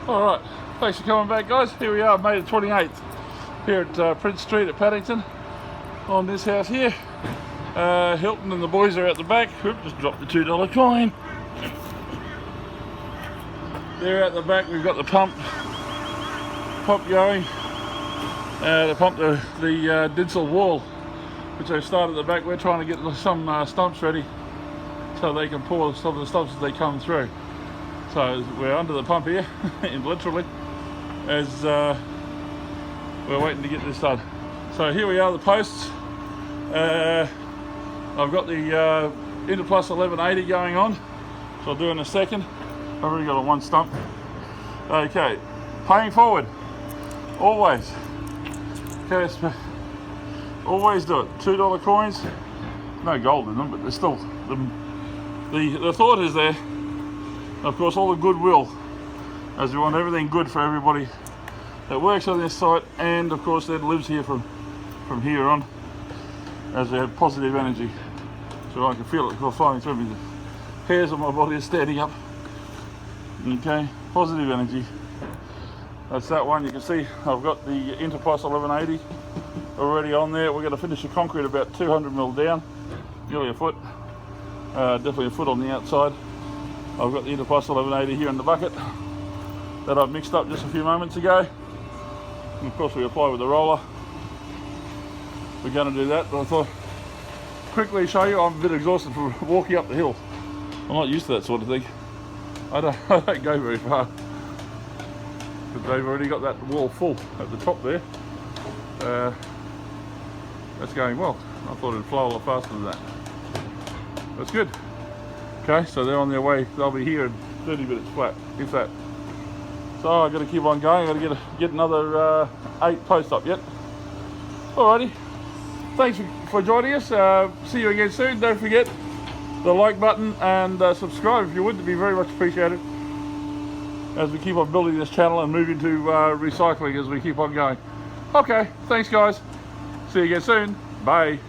Alright, thanks for coming back, guys. Here we are, May the 28th, here at Prince Street at Paddington, on this house here. Hilton and the boys are out the back. Oop, just dropped the $2 coin. They're out the back. We've got the pump going. To pump the Dinsel wall, which they started at the back. We're trying to get some stumps ready so they can pour some of the stumps as they come through. So we're under the pump here, literally, as we're waiting to get this done. So here we are, the posts. I've got the interplus 1180 going on, so I'll do in a second. I've already got a one stump. Okay, paying forward, always. Okay, always do it. $2 coins, no gold in them, but they're still, the thought is there. Of course, all the goodwill, as we want everything good for everybody that works on this site, and of course that lives here from here on, as we have positive energy. So I can feel it flowing through me. The hairs on my body are standing up. Okay, positive energy. That's that one. You can see I've got the interplus 1180 already on there. We're going to finish the concrete about 200mm down, nearly a foot, definitely a foot on the outside. I've got the interplus 1180 here in the bucket that I've mixed up just a few moments ago. And of course we apply with the roller. We're going to do that, but I thought quickly show you. I'm a bit exhausted from walking up the hill. I'm not used to that sort of thing. I don't go very far. But they've already got that wall full at the top there. That's going well. I thought it'd flow a lot faster than that. That's good. Okay, so they're on their way. They'll be here in 30 minutes flat, if that. So I've got to keep on going. I've got to get another 8 posts up yet. Alrighty. Thanks for joining us. See you again soon. Don't forget the like button and subscribe if you would. To be very much appreciated as we keep on building this channel and move into recycling as we keep on going. Okay, thanks guys. See you again soon. Bye.